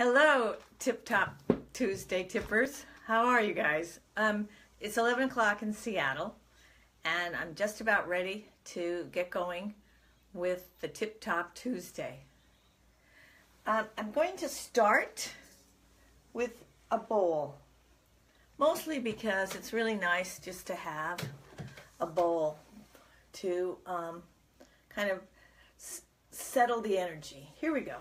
Hello, TipTop Tuesday tippers. How are you guys? It's 11 o'clock in Seattle, and I'm just about ready to get going with the TipTop Tuesday. I'm going to start with a bowl, mostly because it's really nice just to have a bowl to kind of settle the energy. Here we go.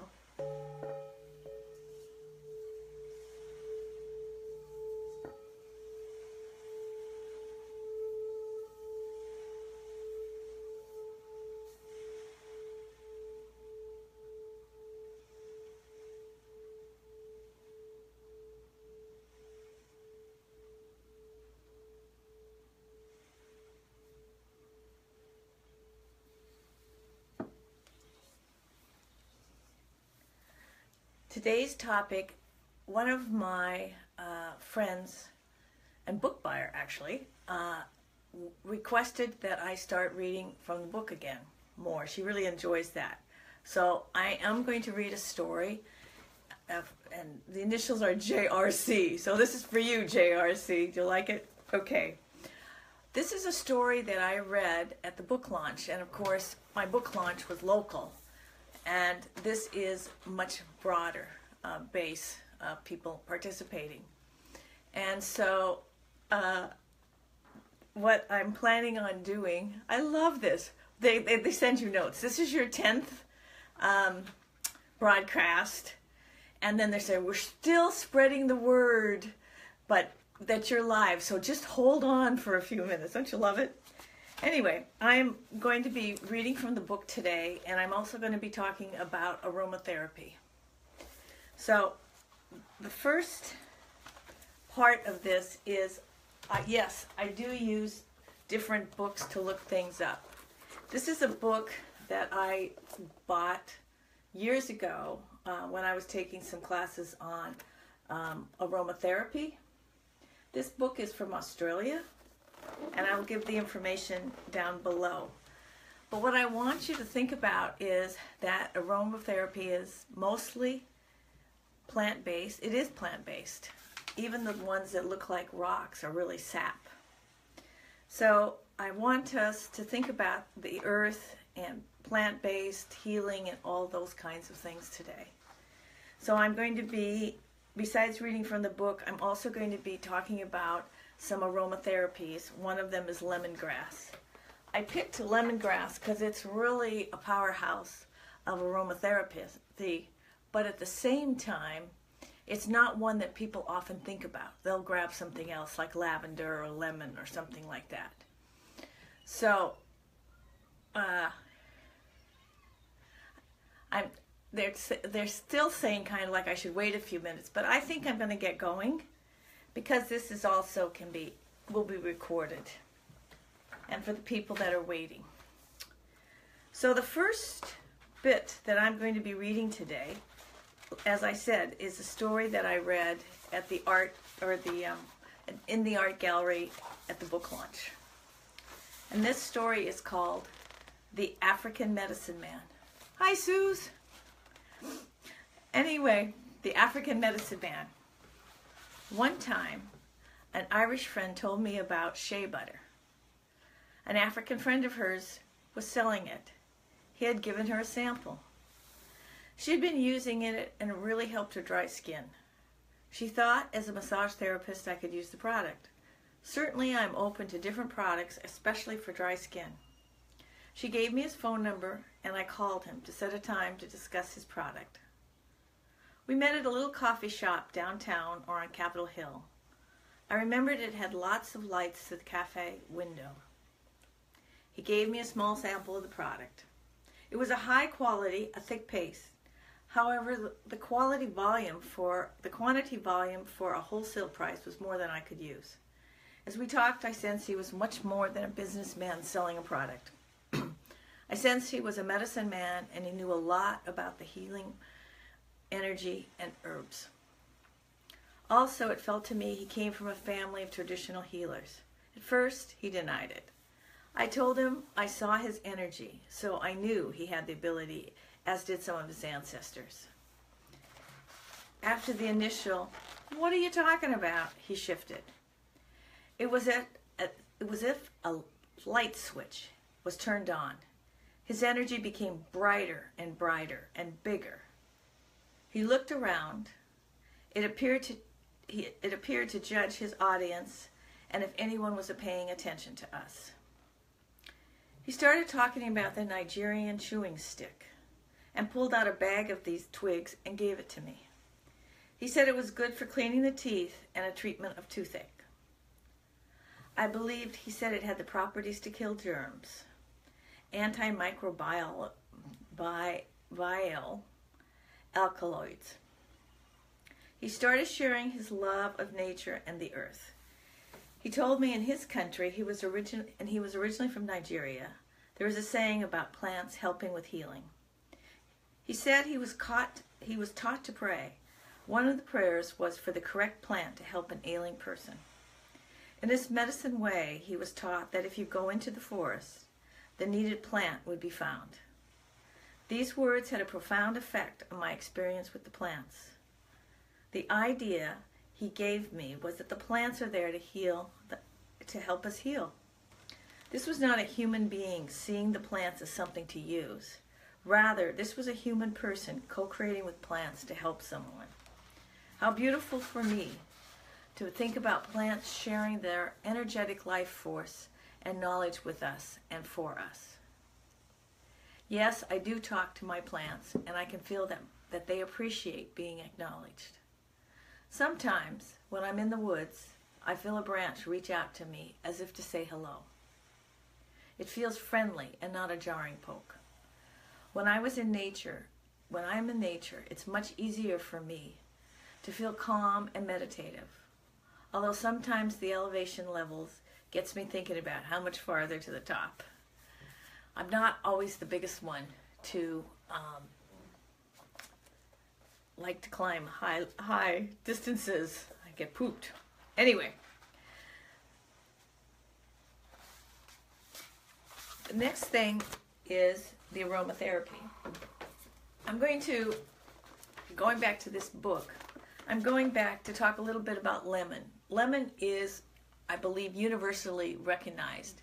Today's topic, one of my friends and book buyer actually requested that I start reading from the book again more. She really enjoys that. So I am going to read a story, and the initials are JRC. So this is for you, JRC. Do you like it? Okay. This is a story that I read at the book launch, and of course my book launch was local. And this is much broader base of people participating. And so what I'm planning on doing, I love this. They send you notes. This is your 10th broadcast. And then they say, we're still spreading the word, but that you're live. So just hold on for a few minutes. Don't you love it? Anyway, I'm going to be reading from the book today, and I'm also going to be talking about aromatherapy. So, the first part of this is, yes, I do use different books to look things up. This is a book that I bought years ago when I was taking some classes on aromatherapy. This book is from Australia, and I will give the information down below. But what I want you to think about is that aromatherapy is mostly plant-based. It is plant-based. Even the ones that look like rocks are really sap. So I want us to think about the earth and plant-based healing and all those kinds of things today. So I'm going to be, besides reading from the book, I'm also going to be talking about some aromatherapies. One of them is lemongrass. I picked lemongrass because it's really a powerhouse of aromatherapy, but at the same time, it's not one that people often think about. They'll grab something else like lavender or lemon or something like that. So, they're still saying kind of like I should wait a few minutes, but I think I'm going to get going, because this is also will be recorded, and for the people that are waiting. So the first bit that I'm going to be reading today, as I said, is a story that I read at the in the art gallery at the book launch. And this story is called The African Medicine Man. Hi, Suze. Anyway, The African Medicine Man. One time, an Irish friend told me about shea butter. An African friend of hers was selling it. He had given her a sample. She had been using it, and it really helped her dry skin. She thought, as a massage therapist, I could use the product. Certainly, I'm open to different products, especially for dry skin. She gave me his phone number, and I called him to set a time to discuss his product. We met at a little coffee shop downtown or on Capitol Hill. I remembered it had lots of lights to the cafe window. He gave me a small sample of the product. It was a high quality, a thick paste. However, the quantity volume for a wholesale price was more than I could use. As we talked, I sensed he was much more than a businessman selling a product. I sensed he was a medicine man, and he knew a lot about the healing energy and herbs. Also, it felt to me he came from a family of traditional healers. At first, he denied it. I told him I saw his energy, so I knew he had the ability, as did some of his ancestors. after the initial, "What are you talking about?" he shifted. It was if a light switch was turned on. His energy became brighter and brighter and bigger. He looked around. It appeared to judge his audience and if anyone was paying attention to us. He started talking about the Nigerian chewing stick and pulled out a bag of these twigs and gave it to me. He said it was good for cleaning the teeth and a treatment of toothache. I believed he said it had the properties to kill germs, antimicrobial alkaloids. He started sharing his love of nature and the earth. He told me in his country, he was originally from Nigeria, there is a saying about plants helping with healing. He said he was taught to pray. One of the prayers was for the correct plant to help an ailing person. In this medicine way, he was taught that if you go into the forest, the needed plant would be found. These words had a profound effect on my experience with the plants. The idea he gave me was that the plants are there to heal, to help us heal. This was not a human being seeing the plants as something to use. Rather, this was a human person co-creating with plants to help someone. How beautiful for me to think about plants sharing their energetic life force and knowledge with us and for us. Yes, I do talk to my plants, and I can feel that they appreciate being acknowledged. Sometimes, when I'm in the woods, I feel a branch reach out to me as if to say hello. It feels friendly and not a jarring poke. When I'm in nature, it's much easier for me to feel calm and meditative. Although sometimes the elevation levels gets me thinking about how much farther to the top. I'm not always the biggest one to like to climb high distances. I get pooped. Anyway, the next thing is the aromatherapy. Going back to this book, I'm going back to talk a little bit about lemon. Lemon is, I believe, universally recognized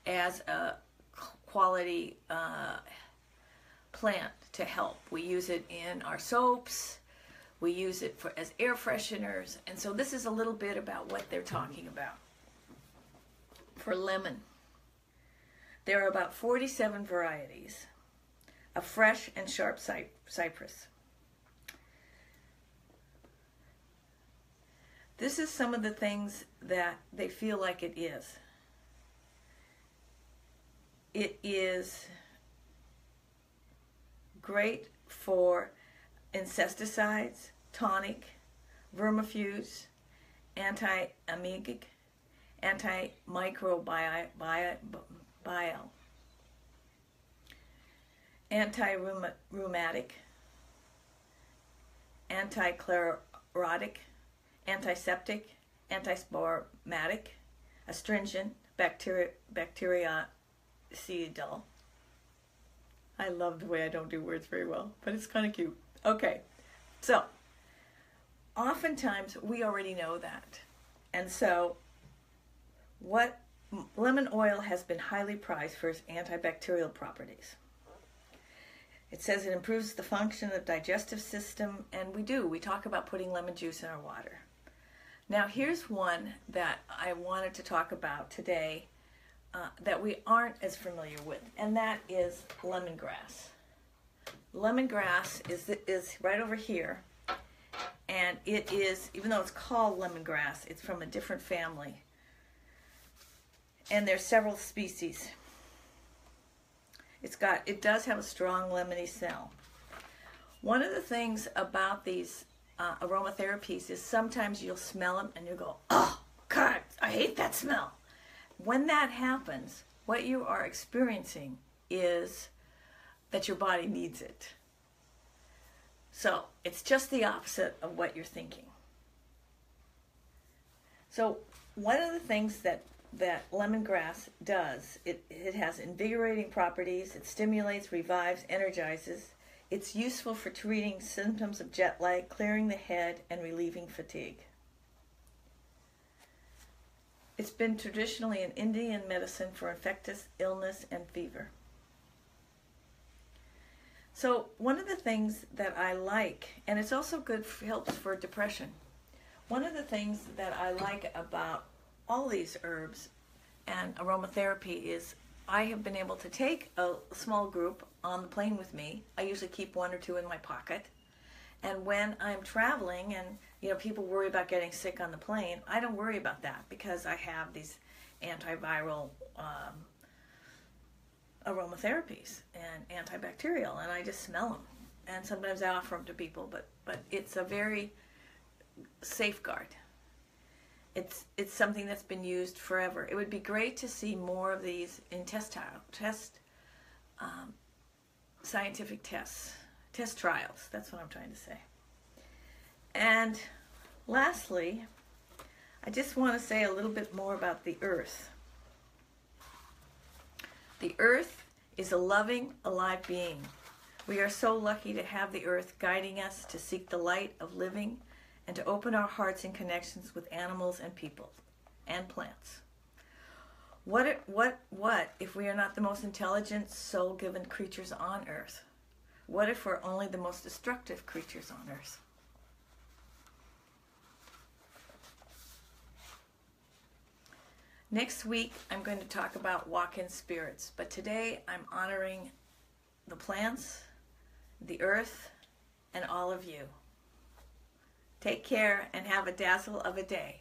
as a quality plant to help. We use it in our soaps. We use it as air fresheners. And so this is a little bit about what they're talking about. For lemon, there are about 47 varieties of fresh and sharp cypress. This is some of the things that they feel like it is. It is great for insecticides, tonic, vermifuge, anti-emic, antimicrobial, anti-rheumatic, anti-sclerotic, antiseptic, antisporomatic, astringent, bactericidal. I love the way I don't do words very well, but it's kind of cute. Okay, so oftentimes we already know that. And so lemon oil has been highly prized for its antibacterial properties. It says it improves the function of the digestive system, and we talk about putting lemon juice in our water. Now here's one that I wanted to talk about today that we aren't as familiar with, and that is lemongrass. Lemongrass is right over here, and it is, even though it's called lemongrass, it's from a different family, and there's several species. It does have a strong lemony smell. One of the things about these aromatherapies is sometimes you'll smell them and you'll go, "Oh God, I hate that smell." When that happens, what you are experiencing is that your body needs it. So it's just the opposite of what you're thinking. So one of the things that lemongrass does, it has invigorating properties. It stimulates, revives, energizes, It's useful for treating symptoms of jet lag, clearing the head, and relieving fatigue. It's been traditionally an Indian medicine for infectious illness and fever. So one of the things that I like, and it's also good, helps for depression. One of the things that I like about all these herbs and aromatherapy is I have been able to take a small group on the plane with me. I usually keep 1 or 2 in my pocket. And when I'm traveling and people worry about getting sick on the plane, I don't worry about that because I have these antiviral aromatherapies and antibacterial, and I just smell them. And sometimes I offer them to people, but it's a very safeguard. It's something that's been used forever. It would be great to see more of these in scientific test trials. That's what I'm trying to say. And lastly, I just want to say a little bit more about the earth. The earth is a loving, alive being. We are so lucky to have the earth guiding us to seek the light of living and to open our hearts in connections with animals and people and plants. What if we are not the most intelligent, soul-given creatures on earth? What if we're only the most destructive creatures on earth? Next week, I'm going to talk about walk-in spirits, but today I'm honoring the plants, the earth, and all of you. Take care and have a dazzle of a day.